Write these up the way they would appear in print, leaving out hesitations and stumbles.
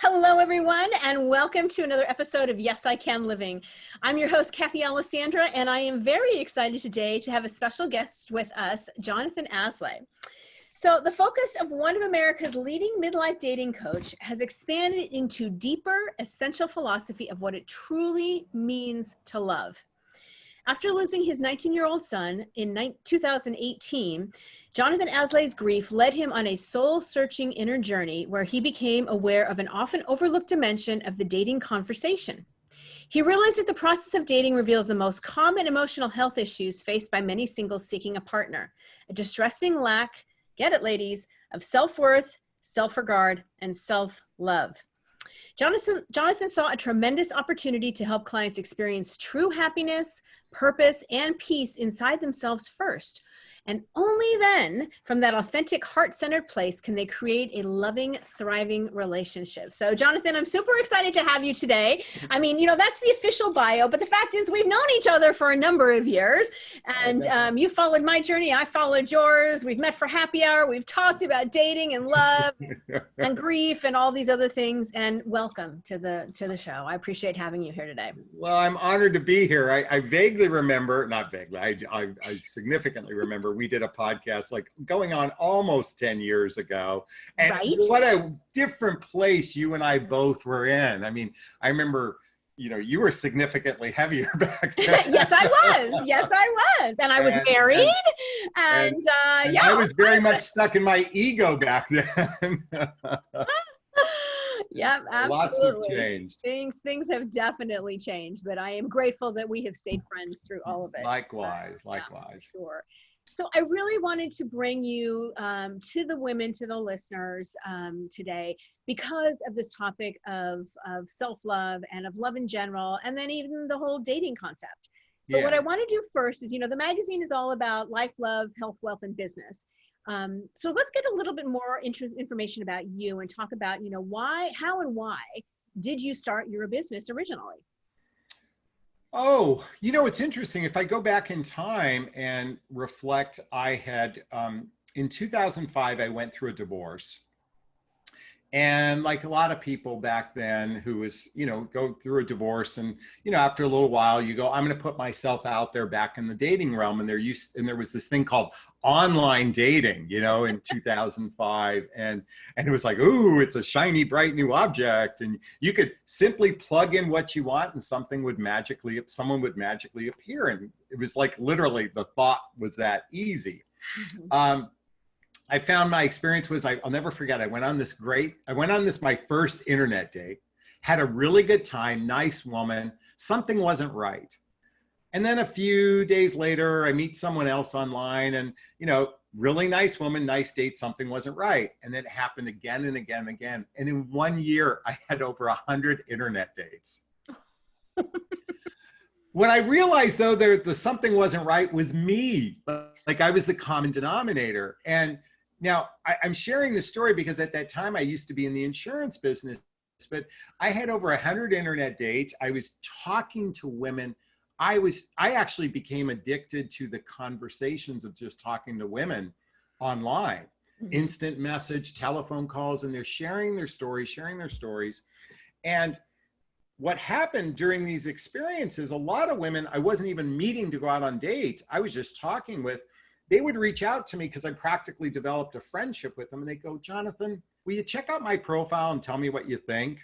Hello, everyone, and welcome to another episode of Yes, I Can Living. I'm your host, Kathy Alessandra, and I am very excited today to have a special guest with us, Jonathon Aslay. So the focus of one of America's leading midlife dating coach has expanded into deeper, essential philosophy of what it truly means to love. After losing his 19-year-old son in 2018, Jonathon Aslay's grief led him on a soul-searching inner journey where he became aware of an often overlooked dimension of the dating conversation. He realized that the process of dating reveals the most common emotional health issues faced by many singles seeking a partner, a distressing lack, get it ladies, of self-worth, self-regard, and self-love. Jonathon saw a tremendous opportunity to help clients experience true happiness, purpose, and peace inside themselves first. And only then, from that authentic, heart-centered place, can they create a loving, thriving relationship. So, Jonathon, I'm super excited to have you today. I mean, that's the official bio, but the fact is we've known each other for a number of years. And you followed my journey, I followed yours. We've met for happy hour. We've talked about dating and love and grief and all these other things. And welcome to the show. I appreciate having you here today. Well, I'm honored to be here. I vaguely remember, not vaguely, I significantly remember we did a podcast like going on almost 10 years ago. And right? What a different place you and I both were in. I mean, I remember, you were significantly heavier back then. Yes, I was. Yes, I was. And I was married. And I was very much stuck in my ego back then. Yeah, absolutely. Lots have changed. Things have definitely changed, but I am grateful that we have stayed friends through all of it. Likewise. Yeah, sure. So I really wanted to bring you to the women, to the listeners today, because of this topic of self-love and of love in general, and then even the whole dating concept. But what I want to do first is, the magazine is all about life, love, health, wealth, and business. So let's get a little bit more information about you and talk about, how and why did you start your business originally? Oh, it's interesting. If I go back in time and reflect, I had, in 2005, I went through a divorce. And like a lot of people back then who was, go through a divorce and, after a little while you go, I'm going to put myself out there back in the dating realm. And there was this thing called online dating, in 2005. And it was like, ooh, it's a shiny, bright new object. And you could simply plug in what you want and someone would magically appear. And it was like, literally the thought was that easy. Mm-hmm. I found my experience was, I'll never forget, I went on this, my first internet date, had a really good time, nice woman, something wasn't right. And then a few days later, I meet someone else online and, really nice woman, nice date, something wasn't right. And then it happened again and again and again. And in 1 year, I had over 100 internet dates. What I realized though, the something wasn't right was me. Like I was the common denominator. And now, I'm sharing this story because at that time I used to be in the insurance business, but I had over 100 internet dates. I was talking to women. I actually became addicted to the conversations of just talking to women online, instant message, telephone calls, and they're sharing their stories. And what happened during these experiences, a lot of women, I wasn't even meeting to go out on dates. I was just talking with. They would reach out to me because I practically developed a friendship with them. And they go, Jonathon, will you check out my profile and tell me what you think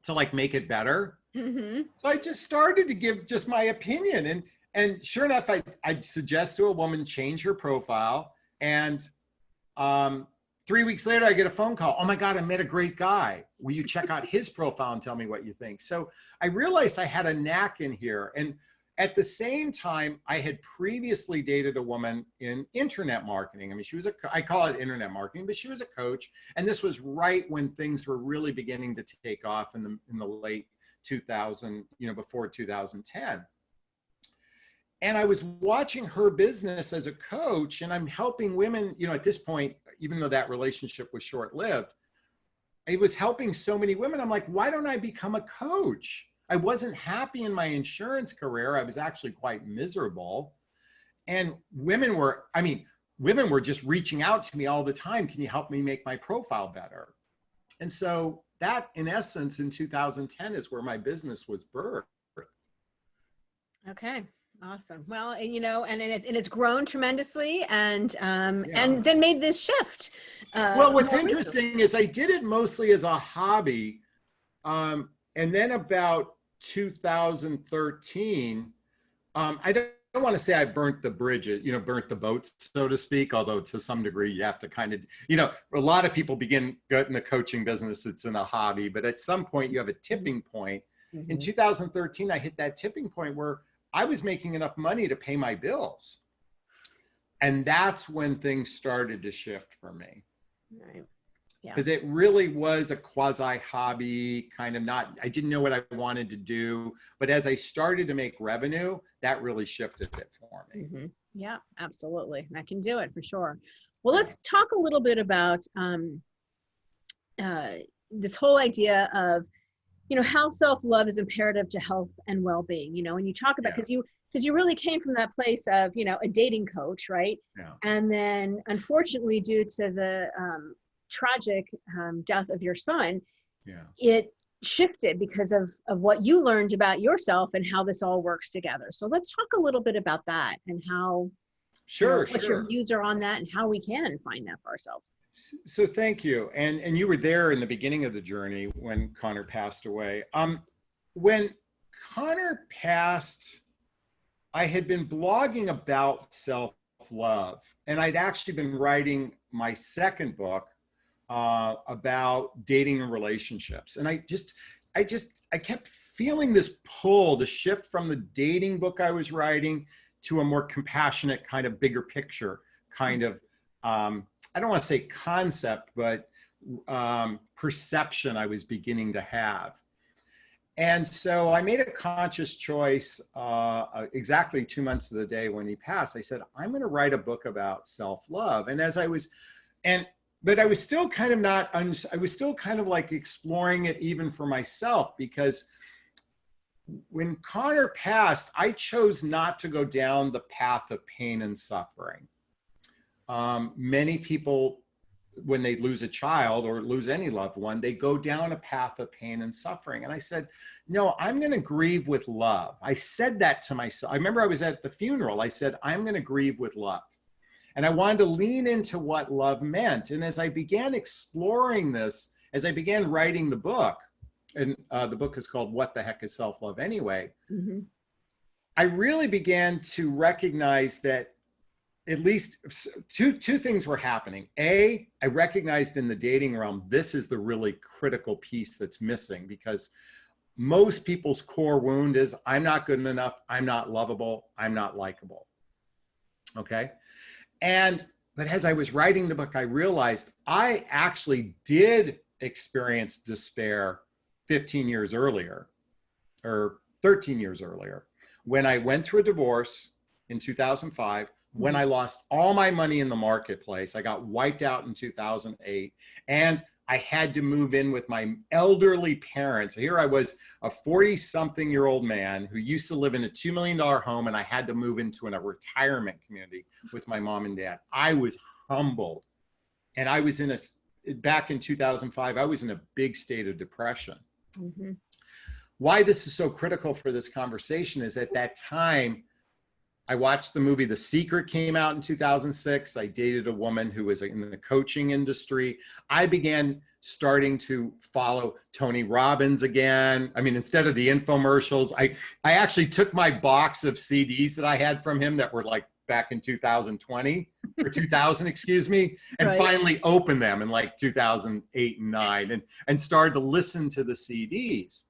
to like make it better? Mm-hmm. So I just started to give just my opinion. And sure enough, I'd suggest to a woman, change her profile. And 3 weeks later, I get a phone call. Oh my God, I met a great guy. Will you check out his profile and tell me what you think? So I realized I had a knack in here. And at the same time, I had previously dated a woman in internet marketing. I mean, I call it internet marketing, but she was a coach. And this was right when things were really beginning to take off in the late 2000, before 2010. And I was watching her business as a coach and I'm helping women, at this point, even though that relationship was short-lived, I was helping so many women. I'm like, why don't I become a coach? I wasn't happy in my insurance career. I was actually quite miserable. And women were just reaching out to me all the time. Can you help me make my profile better? And so that in essence in 2010 is where my business was birthed. Okay. Awesome. Well, and it's grown tremendously, and Yeah. then made this shift. Well, what's more recently. interesting is I did it mostly as a hobby. And then about 2013, I don't want to say I burnt the bridges, burnt the boats, so to speak, although to some degree you have to kind of, a lot of people begin in the coaching business, it's in a hobby, but at some point you have a tipping point. In 2013, I hit that tipping point where I was making enough money to pay my bills. And that's when things started to shift for me. Right. Yeah. Because it really was a quasi hobby, kind of I didn't know what I wanted to do. But as I started to make revenue, that really shifted it for me. Mm-hmm. Yeah, absolutely. I can do it for sure. Well, let's talk a little bit about this whole idea of, how self-love is imperative to health and well-being, and you talk about, because you really came from that place of, a dating coach, right? Yeah. And then unfortunately, due to the tragic death of your son, it shifted because of what you learned about yourself and how this all works together. So let's talk a little bit about that and how, what your views are on that and how we can find that for ourselves. So thank you. And you were there in the beginning of the journey when Connor passed away. When Connor passed, I had been blogging about self-love, and I'd actually been writing my second book about dating and relationships. And I kept feeling this pull to shift from the dating book I was writing to a more compassionate kind of bigger picture kind of, I don't want to say concept, but perception I was beginning to have. And so I made a conscious choice exactly 2 months to the day when he passed. I said, I'm going to write a book about self-love. And but I was still kind of I was still kind of like exploring it even for myself, because when Connor passed, I chose not to go down the path of pain and suffering. Many people, when they lose a child or lose any loved one, they go down a path of pain and suffering. And I said, no, I'm going to grieve with love. I said that to myself. I remember I was at the funeral. I said, I'm going to grieve with love. And I wanted to lean into what love meant. And as I began exploring this, as I began writing the book, and the book is called What the Heck is Self-Love Anyway? I really began to recognize that at least two things were happening. A, I recognized in the dating realm, this is the really critical piece that's missing, because most people's core wound is, I'm not good enough, I'm not lovable, I'm not likable. Okay? But as I was writing the book, I realized I actually did experience despair 15 years earlier, or 13 years earlier, when I went through a divorce in 2005, when I lost all my money in the marketplace. I got wiped out in 2008, and I had to move in with my elderly parents. Here I was, a 40-something-year-old man who used to live in a $2 million home, and I had to move into a retirement community with my mom and dad. I was humbled. And I was back in 2005, I was in a big state of depression. Why this is so critical for this conversation is at that time, I watched the movie The Secret, came out in 2006. I dated a woman who was in the coaching industry. I began starting to follow Tony Robbins again. I mean, instead of the infomercials, I actually took my box of CDs that I had from him that were like back in 2020 or 2000, excuse me, and finally opened them in like 2008 and 9 and started to listen to the CDs.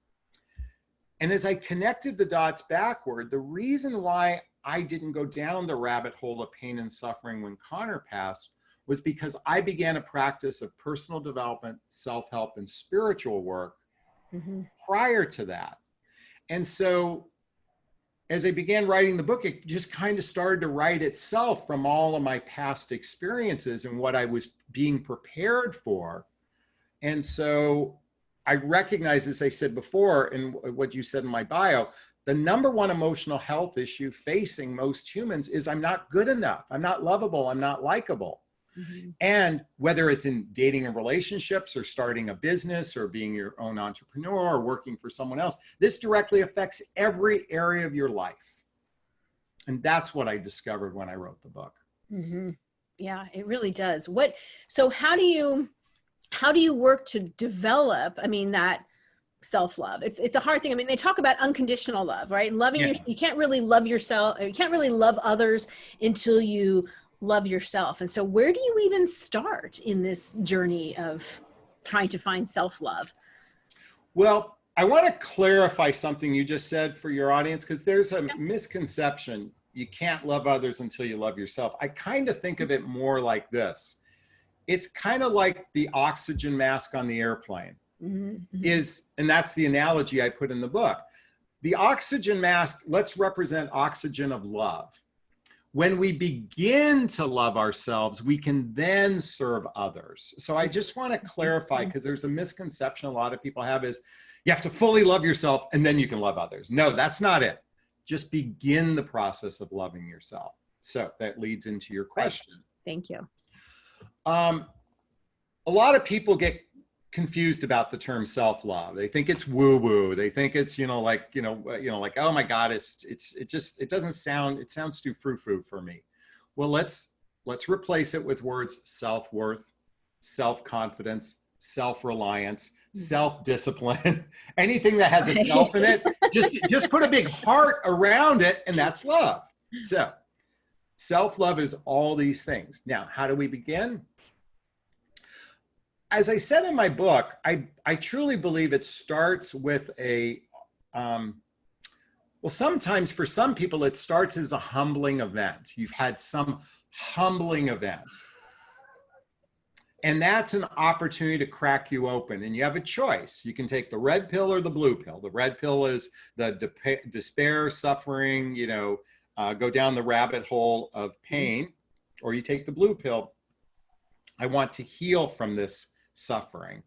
And as I connected the dots backward, the reason why I didn't go down the rabbit hole of pain and suffering when Connor passed was because I began a practice of personal development, self-help, and spiritual work prior to that. And so as I began writing the book, it just kind of started to write itself from all of my past experiences and what I was being prepared for. And so I recognize, as I said before, and what you said in my bio, the number one emotional health issue facing most humans is I'm not good enough. I'm not lovable. I'm not likable. Mhm. And whether it's in dating and relationships or starting a business or being your own entrepreneur or working for someone else, this directly affects every area of your life. And that's what I discovered when I wrote the book. Mhm. Yeah, it really does. So how do you work to develop, I mean, that self-love? It's a hard thing. I mean, they talk about unconditional love, right? Yeah. You can't really love yourself, or you can't really love others until you love yourself. And so where do you even start in this journey of trying to find self-love? Well, I want to clarify something you just said for your audience, because there's a misconception. You can't love others until you love yourself. I kind of think of it more like this. It's kind of like the oxygen mask on the airplane. Mm-hmm. And that's the analogy I put in the book. The oxygen mask, let's represent oxygen of love. When we begin to love ourselves, we can then serve others. So I just want to clarify, because there's a misconception a lot of people have, is you have to fully love yourself and then you can love others. No, that's not it. Just begin the process of loving yourself. So that leads into your question. Right. Thank you. A lot of people get confused about the term self-love. They think it's woo-woo. They think it's, like, oh my God, it sounds too frou-frou for me. Well, let's replace it with words: self-worth, self-confidence, self-reliance, self-discipline, anything that has a self in it, just put a big heart around it, and that's love. So self-love is all these things. Now, how do we begin? As I said in my book, I truly believe it starts with sometimes for some people, it starts as a humbling event. You've had some humbling event. And that's an opportunity to crack you open. And you have a choice. You can take the red pill or the blue pill. The red pill is the despair, suffering, go down the rabbit hole of pain. Or you take the blue pill. I want to heal from this suffering.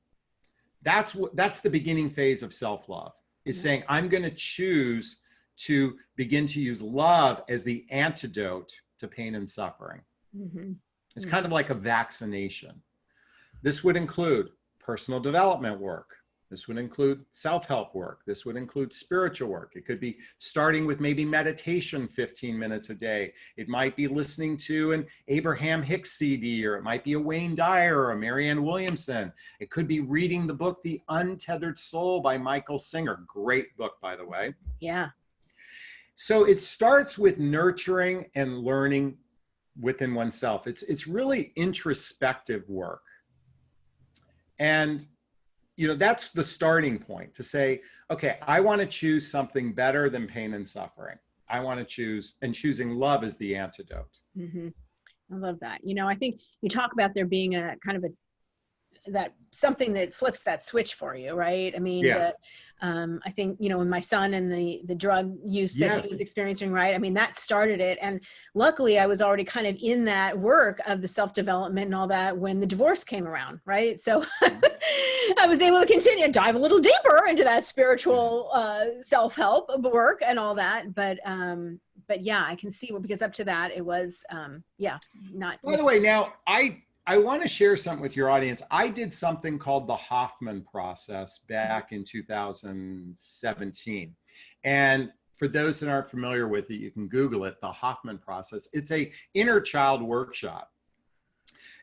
That's the beginning phase of self-love, is saying, I'm going to choose to begin to use love as the antidote to pain and suffering. It's kind of like a vaccination. This would include personal development work. This would include self-help work. This would include spiritual work. It could be starting with maybe meditation 15 minutes a day. It might be listening to an Abraham Hicks CD, or it might be a Wayne Dyer or a Marianne Williamson. It could be reading the book, The Untethered Soul by Michael Singer. Great book, by the way. Yeah. So it starts with nurturing and learning within oneself. It's really introspective work. And that's the starting point, to say, okay, I want to choose something better than pain and suffering. I want to choose, and choosing love as the antidote. I love that. I think you talk about there being a kind of that something that flips that switch for you, right? I mean, I think, when my son and the drug use that he was experiencing, right? I mean, that started it. And luckily I was already kind of in that work of the self-development and all that when the divorce came around, right? So I was able to continue to dive a little deeper into that spiritual self-help work and all that. But yeah, I can see, because up to that, it was, not. By the way, now I want to share something with your audience. I did something called the Hoffman process back in 2017. And for those that aren't familiar with it, you can Google it, the Hoffman process. It's a inner child workshop.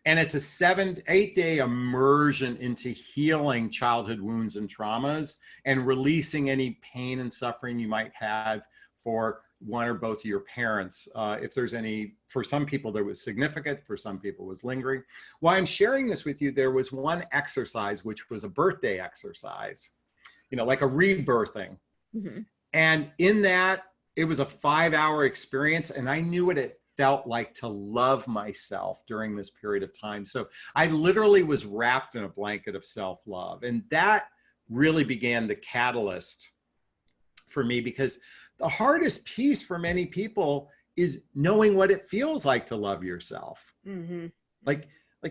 And it's a 7-8 day immersion into healing childhood wounds and traumas and releasing any pain and suffering you might have for one or both of your parents. If there's any, for some people there was significant, for some people was lingering. While I'm sharing this with you, there was one exercise, which was a birthday exercise, like a rebirthing. And in that, it was a 5-hour experience, and I knew what it felt like to love myself during this period of time. So I literally was wrapped in a blanket of self-love. And that really began the catalyst for me, because the hardest piece for many people is knowing what it feels like to love yourself. Like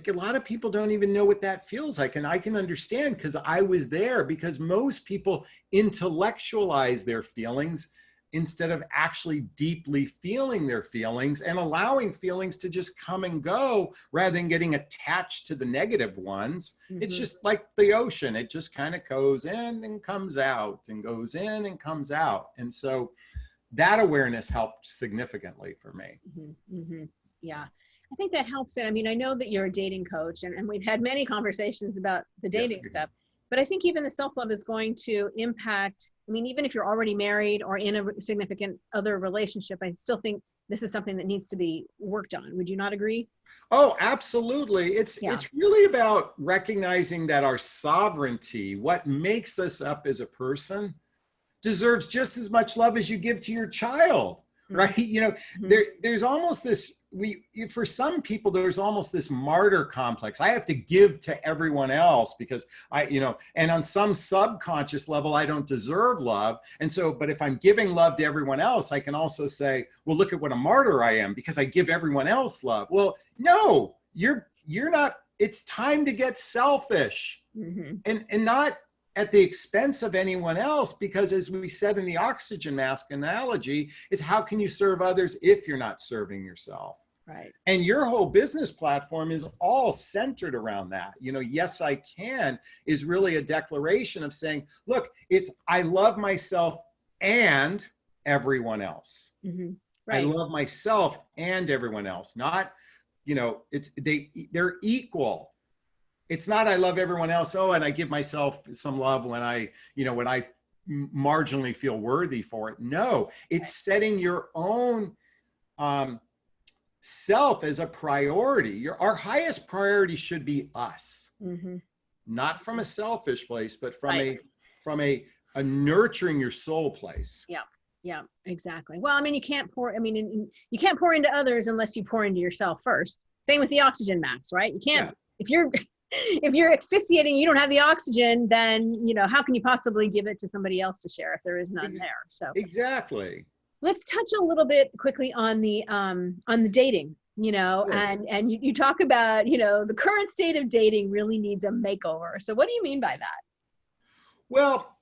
a lot of people don't even know what that feels like. And I can understand, because I was there, because most people intellectualize their feelings instead of actually deeply feeling their feelings and allowing feelings to just come and go rather than getting attached to the negative ones. It's just like the ocean. It just kind of goes in and comes out and goes in and comes out. And so that awareness helped significantly for me. Yeah. I think that helps it. I mean, I know that you're a dating coach, and we've had many conversations about the dating stuff, but I think even the self-love is going to impact, I mean, even if you're already married or in a significant other relationship, I still think this is something that needs to be worked on. Would you not agree? Oh, absolutely. It's really about recognizing that our sovereignty, what makes us up as a person, deserves just as much love as you give to your child, right? You know, there's almost this, for some people, there's almost this martyr complex. I have to give to everyone else because and on some subconscious level, I don't deserve love. And so, but if I'm giving love to everyone else, I can also say, well, look at what a martyr I am because I give everyone else love. Well, no, you're not. It's time to get selfish and not at the expense of anyone else, because as we said in the oxygen mask analogy, is how can you serve others if you're not serving yourself? Right. And your whole business platform is all centered around that. You know, Yes, I Can is really a declaration of saying, look, it's I love myself and everyone else. Right. I love myself and everyone else. Not, they're equal. It's not I love everyone else. Oh, and I give myself some love when I marginally feel worthy for it. No, it's setting your own self as a priority. Our highest priority should be us, not from a selfish place, but from a nurturing your soul place. Yeah, exactly. Well, I mean, you can't pour into others unless you pour into yourself first. Same with the oxygen mask, right? You can't, if you're asphyxiating, you don't have the oxygen, then, how can you possibly give it to somebody else to share if there is none there? So exactly. Let's touch a little bit quickly on the dating, and you talk about, the current state of dating really needs a makeover. So what do you mean by that? Well,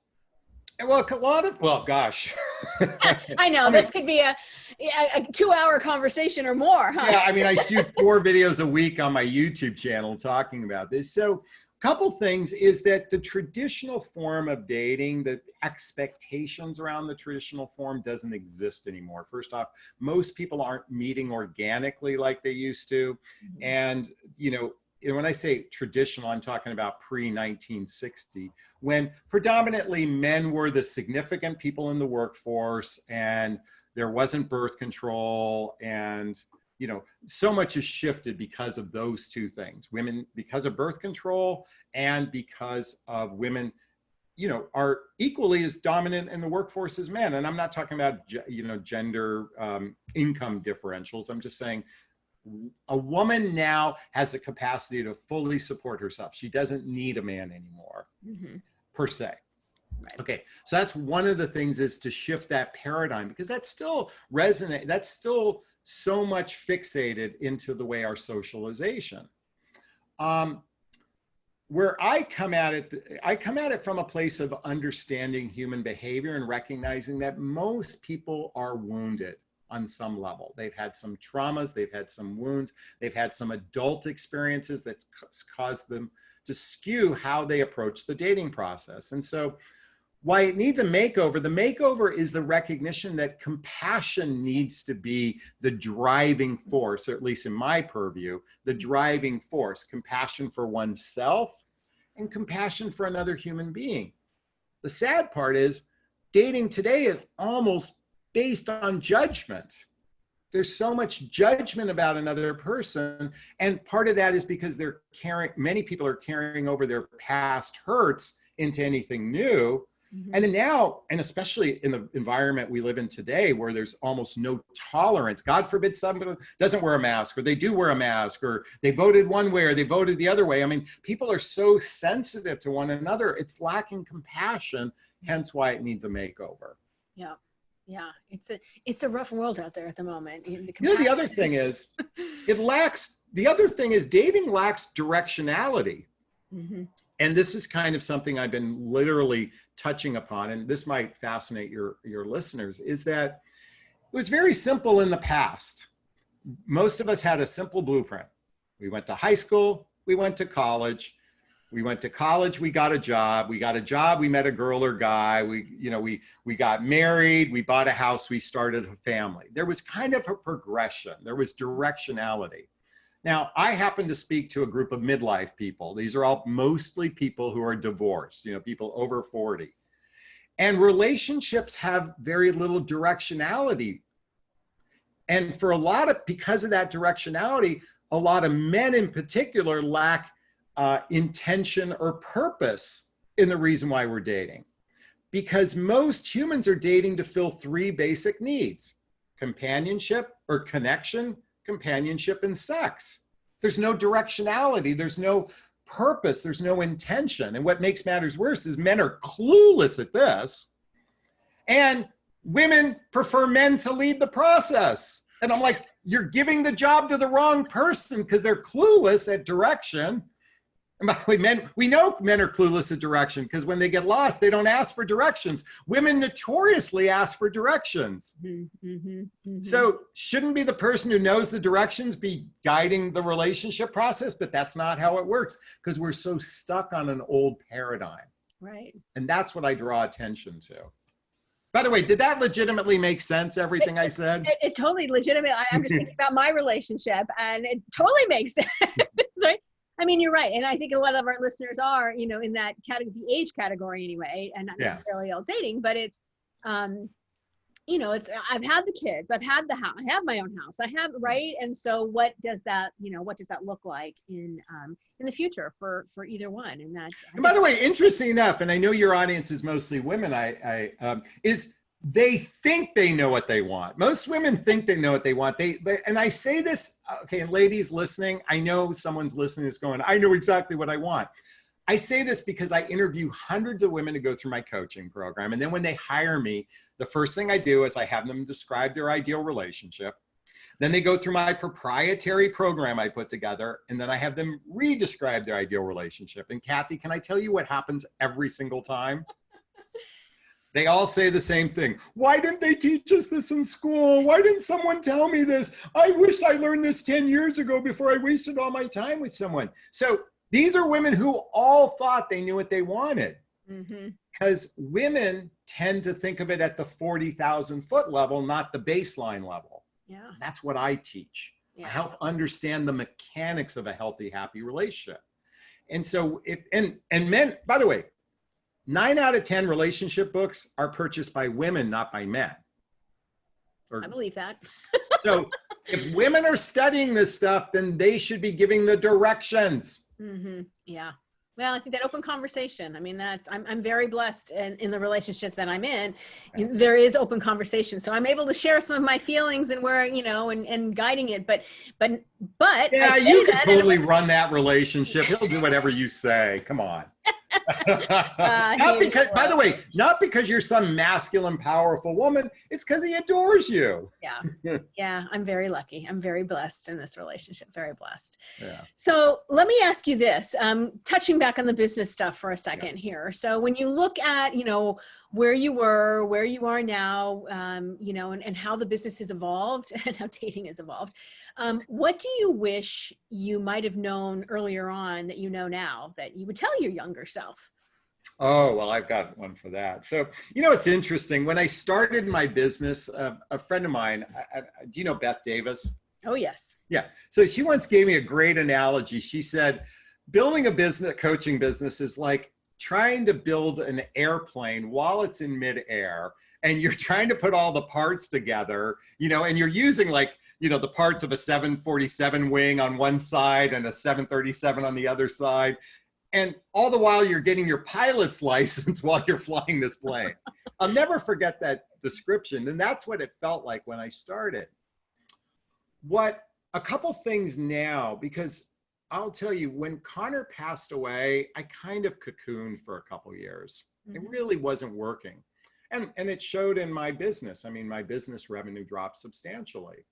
a lot of, gosh. I know this could be a 2-hour conversation or more, huh? Yeah, I mean, I shoot 4 videos a week on my YouTube channel talking about this. So a couple things is that the traditional form of dating, the expectations around the traditional form doesn't exist anymore. First off, most people aren't meeting organically like they used to. And, when I say traditional, I'm talking about pre-1960, when predominantly men were the significant people in the workforce and there wasn't birth control, and so much has shifted because of those two things. Women, because of birth control and because of women, are equally as dominant in the workforce as men. And I'm not talking about, gender income differentials. I'm just saying a woman now has the capacity to fully support herself. She doesn't need a man anymore, per se. Right. Okay, so that's one of the things, is to shift that paradigm, because that's still resonate. That's still so much fixated into the way our socialization. Where I come at it from a place of understanding human behavior and recognizing that most people are wounded on some level. They've had some traumas, they've had some wounds, they've had some adult experiences that caused them to skew how they approach the dating process. And so why it needs a makeover, the makeover is the recognition that compassion needs to be the driving force, or at least in my purview, the driving force, compassion for oneself and compassion for another human being. The sad part is dating today is almost based on judgment. There's so much judgment about another person. And part of that is because many people are carrying over their past hurts into anything new. And then now, and especially in the environment we live in today, where there's almost no tolerance, God forbid somebody doesn't wear a mask, or they do wear a mask, or they voted one way or they voted the other way. I mean, people are so sensitive to one another. It's lacking compassion, hence why it needs a makeover. Yeah. Yeah, it's a rough world out there at the moment. The other thing is, dating lacks directionality. And this is kind of something I've been literally touching upon, and this might fascinate your listeners, is that it was very simple in the past. Most of us had a simple blueprint. We went to high school, we went to college. We went to college, we got a job. We got a job, we met a girl or guy. We got married, we bought a house, we started a family. There was kind of a progression. There was directionality. Now, I happen to speak to a group of midlife people. These are all mostly people who are divorced, people over 40. And relationships have very little directionality. And because of that directionality, a lot of men in particular lack intention or purpose in the reason why we're dating. Because most humans are dating to fill three basic needs: companionship or connection, companionship, and sex. There's no directionality, there's no purpose, there's no intention. And what makes matters worse is men are clueless at this, and women prefer men to lead the process. And I'm like, you're giving the job to the wrong person because they're clueless at direction. And by the way, we know men are clueless at direction because when they get lost, they don't ask for directions. Women notoriously ask for directions. So shouldn't be the person who knows the directions be guiding the relationship process? But that's not how it works because we're so stuck on an old paradigm. Right. And that's what I draw attention to. By the way, did that legitimately make sense, everything I said? It's totally legitimate. I'm just thinking about my relationship, and it totally makes sense, right? I mean, you're right. And I think a lot of our listeners are, in that category, the age category anyway, and not necessarily all dating, but it's, it's, I've had the kids, I've had the house, I have my own house, I have, right? And so what does that look like in the future for either one? And that's, and by the way, interesting enough, and I know your audience is mostly women, is they think they know what they want. Most women think they know what they want. They and I say this, okay, and ladies listening, I know someone's listening is going, I know exactly what I want. I say this because I interview hundreds of women to go through my coaching program. And then when they hire me, the first thing I do is I have them describe their ideal relationship. Then they go through my proprietary program I put together, and then I have them re-describe their ideal relationship. And Kathy, can I tell you what happens every single time? They all say the same thing. Why didn't they teach us this in school? Why didn't someone tell me this? I wish I learned this 10 years ago before I wasted all my time with someone. So these are women who all thought they knew what they wanted. Because women tend to think of it at the 40,000 foot level, not the baseline level. Yeah. That's what I teach. Yeah. I help understand the mechanics of a healthy, happy relationship. And so, and men, by the way, 9 out of 10 relationship books are purchased by women, not by men. I believe that. So if women are studying this stuff, then they should be giving the directions. Yeah. Well, I think that open conversation, I mean, I'm very blessed in the relationship that I'm in. There is open conversation. So I'm able to share some of my feelings and where, and guiding it. But yeah, you can totally run that relationship. He'll do whatever you say. Come on. Not because, by the way, not because you're some masculine, powerful woman. It's because he adores you. Yeah. Yeah. I'm very lucky. I'm very blessed in this relationship. Very blessed. Yeah. So let me ask you this, touching back on the business stuff for a second here. So when you look at, where you were, where you are now, and how the business has evolved and how dating has evolved, what do you wish you might have known earlier on that you know now that you would tell your younger self? Oh, well, I've got one for that. So, it's interesting. When I started my business, a friend of mine, do you know Beth Davis? Oh, yes. Yeah. So she once gave me a great analogy. She said, building a coaching business is like trying to build an airplane while it's in midair, and you're trying to put all the parts together, and you're using the parts of a 747 wing on one side and a 737 on the other side. And all the while you're getting your pilot's license while you're flying this plane. I'll never forget that description. And that's what it felt like when I started. A couple things now, because I'll tell you, when Connor passed away, I kind of cocooned for a couple years. It really wasn't working. And it showed in my business. I mean, my business revenue dropped substantially.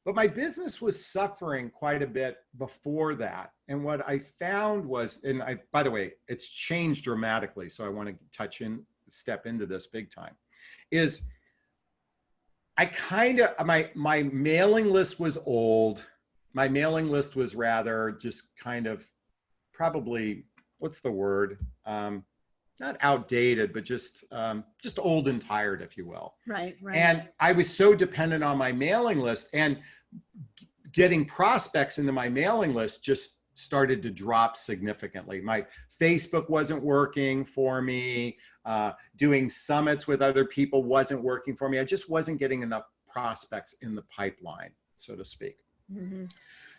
But my business was suffering quite a bit before that. And what I found was, and by the way, it's changed dramatically. So I want to step into this big time, is my mailing list was old. My mailing list was rather just kind of probably, what's the word? Not outdated, but just old and tired, if you will. Right. And I was so dependent on my mailing list, and getting prospects into my mailing list just started to drop significantly. My Facebook wasn't working for me. Doing summits with other people wasn't working for me. I just wasn't getting enough prospects in the pipeline, so to speak. Mm-hmm.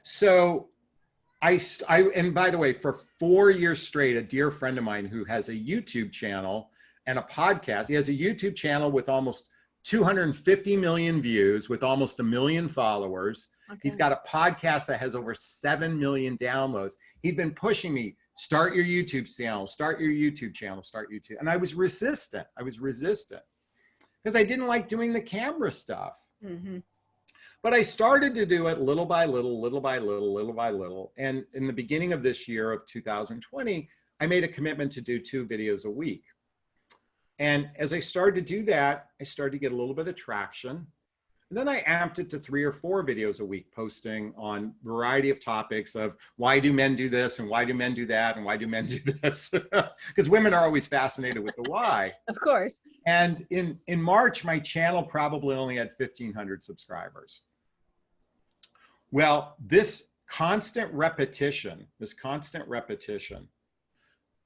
So and by the way, for 4 years straight, a dear friend of mine who has a YouTube channel and a podcast, he has a YouTube channel with almost 250 million views, with almost 1 million followers. Okay. He's got a podcast that has over 7 million downloads. He'd been pushing me, start your YouTube channel, start your YouTube channel, start YouTube. And I was resistant. Because I didn't like doing the camera stuff. Mm-hmm. But I started to do it little by little, little by little, little by little. And in the beginning of this year of 2020, I made a commitment to do 2 videos a week. And as I started to do that, I started to get a little bit of traction. And then I amped it to 3 or 4 videos a week, posting on a variety of topics of why do men do this and why do men do that and why do men do this? Because women are always fascinated with the why. Of course. And in March, my channel probably only had 1,500 subscribers. Well, this constant repetition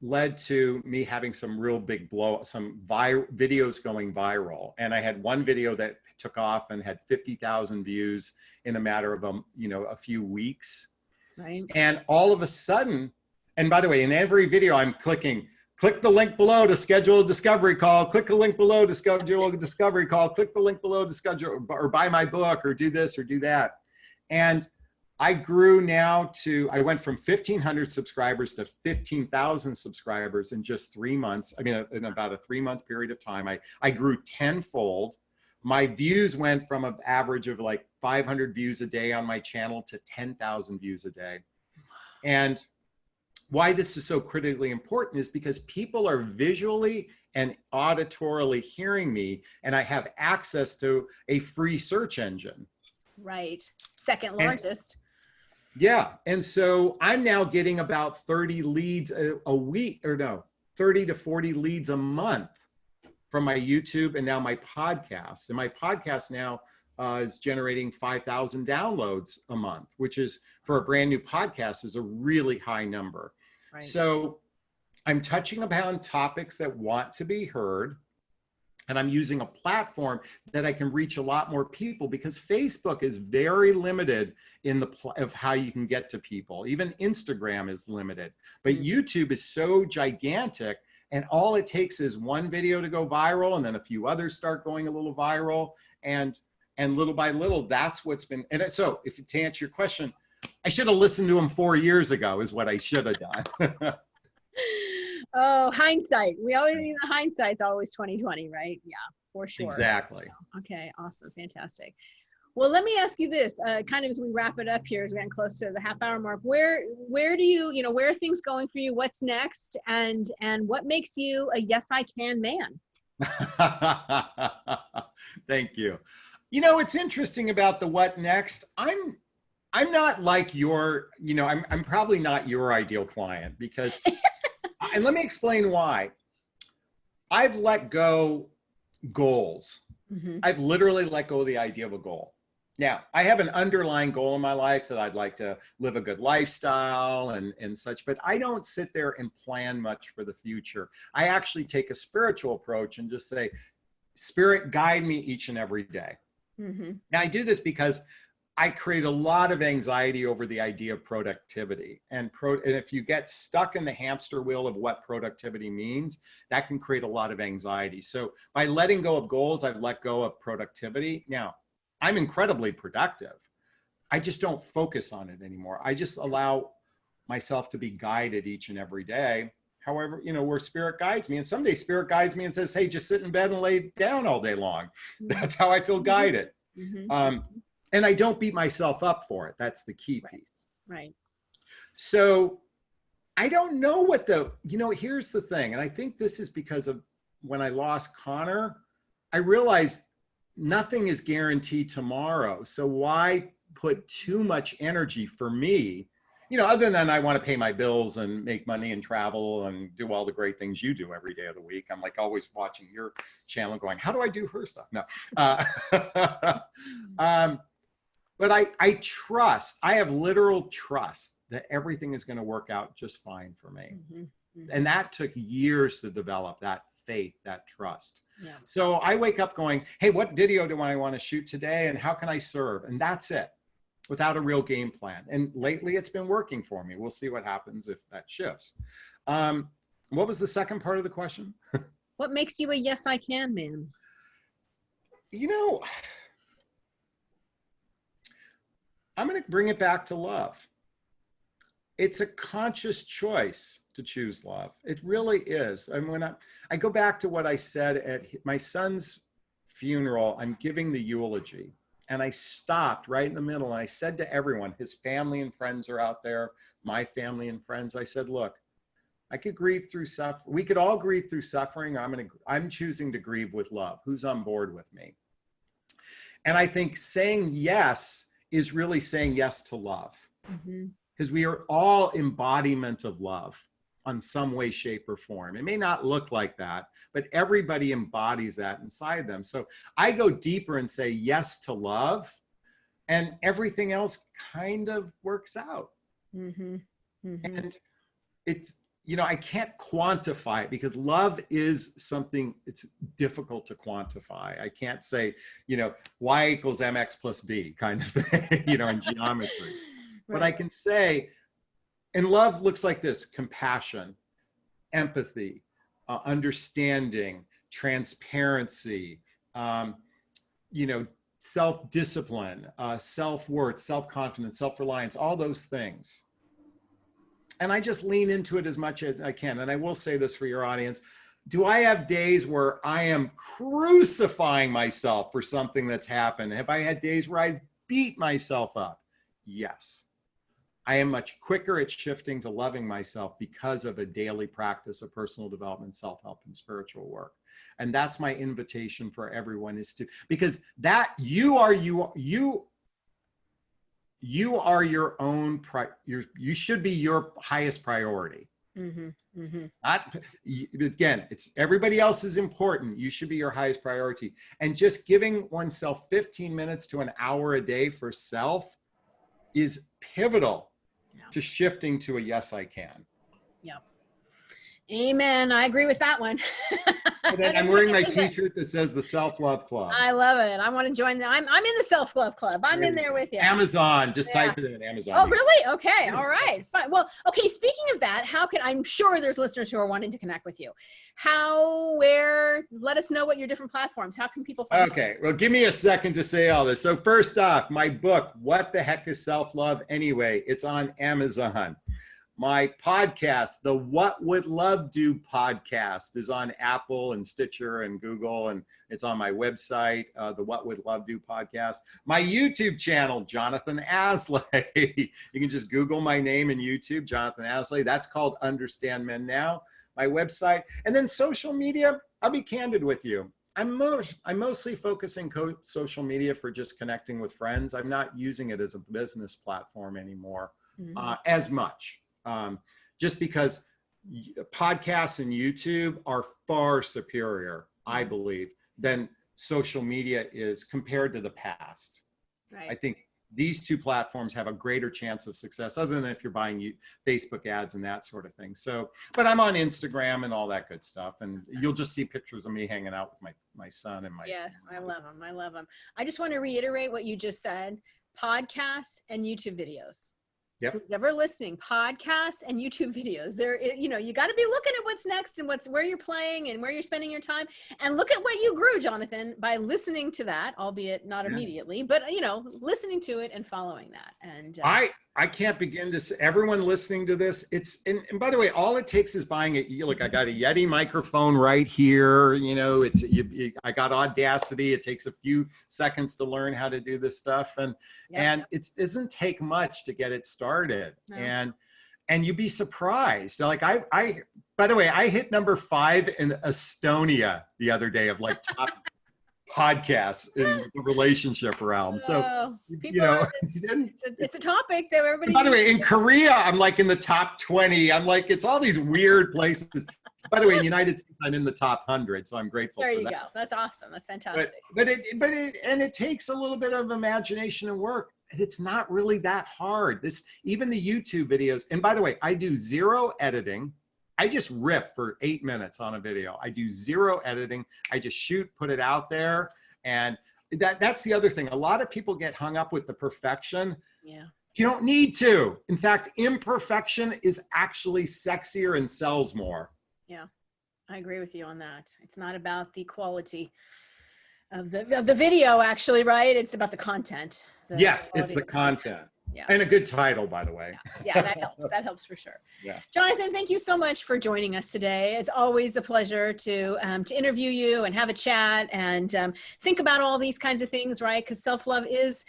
led to me having some real big videos going viral. And I had one video that took off and had 50,000 views in a matter of a few weeks. Right. And all of a sudden, and by the way, in every video I'm click the link below to schedule a discovery call, click the link below to schedule a discovery call, click the link below to schedule or buy my book or do this or do that. And I grew I went from 1,500 subscribers to 15,000 subscribers in just 3 months. I mean, in about a 3-month period of time, I grew tenfold. My views went from an average of like 500 views a day on my channel to 10,000 views a day. And why this is so critically important is because people are visually and auditorily hearing me, and I have access to a free search engine. Right. Second largest. Yeah. And so I'm now getting about 30 leads a week, 30 to 40 leads a month from my YouTube and now my podcast. And my podcast now is generating 5,000 downloads a month, which is, for a brand new podcast, is a really high number. Right. So I'm touching upon topics that want to be heard. And I'm using a platform that I can reach a lot more people, because Facebook is very limited in of how you can get to people. Even Instagram is limited, but YouTube is so gigantic, and all it takes is one video to go viral, and then a few others start going a little viral, and little by little, that's what's been. And so, to answer your question, I should have listened to him 4 years ago, is what I should have done. Oh, hindsight. We always, hindsight's always 2020, right? Yeah, for sure. Exactly. Okay, awesome, fantastic. Well, let me ask you this, kind of as we wrap it up here, as we're getting close to the half-hour mark. Where do you, where are things going for you? What's next, and what makes you a yes I can man? Thank you. It's interesting about the what next. I'm not like your, I'm probably not your ideal client, because. And let me explain why. I've let go goals. Mm-hmm. I've literally let go of the idea of a goal. Now, I have an underlying goal in my life that I'd like to live a good lifestyle and such, but I don't sit there and plan much for the future. I actually take a spiritual approach and just say, Spirit, guide me each and every day. Mm-hmm. Now, I do this because I create a lot of anxiety over the idea of productivity. And if you get stuck in the hamster wheel of what productivity means, that can create a lot of anxiety. So by letting go of goals, I've let go of productivity. Now, I'm incredibly productive. I just don't focus on it anymore. I just allow myself to be guided each and every day. However, where Spirit guides me. And someday Spirit guides me and says, hey, just sit in bed and lay down all day long. That's how I feel guided. Mm-hmm. And I don't beat myself up for it. That's the key piece. Right. So I don't know what here's the thing. And I think this is because of when I lost Connor, I realized nothing is guaranteed tomorrow. So why put too much energy for me, other than I want to pay my bills and make money and travel and do all the great things you do every day of the week. I'm like always watching your channel going, how do I do her stuff? No. But I trust, I have literal trust that everything is going to work out just fine for me. Mm-hmm. Mm-hmm. And that took years to develop, that faith, that trust. Yeah. So I wake up going, hey, what video do I want to shoot today? And how can I serve? And that's it, without a real game plan. And lately it's been working for me. We'll see what happens if that shifts. What was the second part of the question? What makes you a yes, I can man? I'm going to bring it back to love. It's a conscious choice to choose love. It really is. And when I go back to what I said at my son's funeral, I'm giving the eulogy. And I stopped right in the middle and I said to everyone, his family and friends are out there, my family and friends. I said, look, I could grieve through suffering. We could all grieve through suffering. I'm choosing to grieve with love. Who's on board with me? And I think saying yes is really saying yes to love. Because we are all embodiment of love on some way, shape, or form. It may not look like that, but everybody embodies that inside them. So I go deeper and say yes to love, and everything else kind of works out. And it's, I can't quantify it because love is something, it's difficult to quantify. I can't say, y equals mx plus b kind of thing, in geometry. Right. But I can say, and love looks like this: compassion, empathy, understanding, transparency, self-discipline, self-worth, self-confidence, self-reliance, all those things. And I just lean into it as much as I can. And I will say this for your audience. Do I have days where I am crucifying myself for something that's happened? Have I had days where I beat myself up? Yes. I am much quicker at shifting to loving myself because of a daily practice of personal development, self-help, and spiritual work. And that's my invitation for everyone, is to, because that you are your own, you should be your highest priority. Not, again, it's everybody else is important. You should be your highest priority. And just giving oneself 15 minutes to an hour a day for self is pivotal to shifting to a yes, I can. Yep. Amen. I agree with that one. And then I'm wearing my t-shirt that says the Self-Love Club. I love it. I want to join I'm in the Self-Love Club. I'm in there with you. Amazon. Just type it in Amazon. Oh, really? Okay. All right. Fine. Well, okay. Speaking of that, I'm sure there's listeners who are wanting to connect with you. Let us know what your different platforms, how can people find you? Okay. Well, give me a second to say all this. So first off, my book, What the Heck is Self-Love Anyway? It's on Amazon. My podcast, the What Would Love Do podcast, is on Apple and Stitcher and Google, and it's on my website, the What Would Love Do podcast. My YouTube channel, Jonathon Aslay. You can just Google my name in YouTube, Jonathon Aslay. That's called Understand Men Now. My website, and then social media. I'll be candid with you. I'm mostly focusing social media for just connecting with friends. I'm not using it as a business platform anymore as much. Just because podcasts and YouTube are far superior, I believe, than social media is compared to the past. Right. I think these two platforms have a greater chance of success, other than if you're buying Facebook ads and that sort of thing. So, but I'm on Instagram and all that good stuff, and you'll just see pictures of me hanging out with my son and my. Yes, I love them. I love them. I just want to reiterate what you just said: podcasts and YouTube videos. Yep. Who's ever listening, podcasts and YouTube videos. You got to be looking at what's next and where you're playing and where you're spending your time. And look at what you grew, Jonathon, by listening to that, albeit not immediately, but listening to it and following that. And I can't begin to say, everyone listening to this, and by the way, all it takes is buying it. Look, I got a Yeti microphone right here. I got Audacity. It takes a few seconds to learn how to do this stuff. And it doesn't take much to get it started. No. And you'd be surprised. Like by the way, I hit number 5 in Estonia the other day of like top podcasts in the relationship realm. So, it's a topic that everybody. By the way, in Korea, I'm like in the top 20. I'm like, it's all these weird places. By the way, in the United States, I'm in the top 100. So I'm grateful for that. There you go. That's awesome. That's fantastic. But it takes a little bit of imagination and work. It's not really that hard. Even the YouTube videos. And by the way, I do 0 editing. I just riff for 8 minutes on a video. I do 0 editing. I just shoot, put it out there. And that's the other thing. A lot of people get hung up with the perfection. Yeah. You don't need to. In fact, imperfection is actually sexier and sells more. Yeah, I agree with you on that. It's not about the quality of the video, actually, right? It's about the content. Yes, it's the content. Yeah. And a good title, by the way. Yeah, that helps. That helps for sure. Yeah. Jonathan, thank you so much for joining us today. It's always a pleasure to interview you and have a chat and think about all these kinds of things, right? Because self-love is,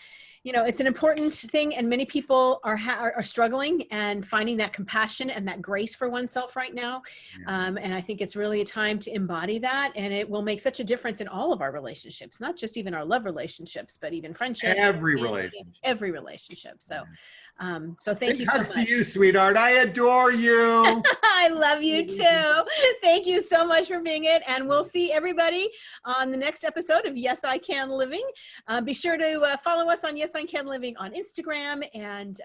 it's an important thing, and many people are struggling and finding that compassion and that grace for oneself right now. Yeah. And I think it's really a time to embody that, and it will make such a difference in all of our relationships, not just even our love relationships, but even friendship. Every relationship. So, so thank you so much. Big hugs to you, sweetheart. I adore you. I love you too. Thank you so much for being it. And we'll see everybody on the next episode of Yes, I Can Living. Be sure to follow us on Yes, I Can Living on Instagram and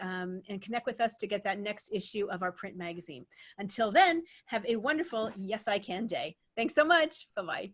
connect with us to get that next issue of our print magazine. Until then, have a wonderful Yes, I Can day. Thanks so much. Bye-bye.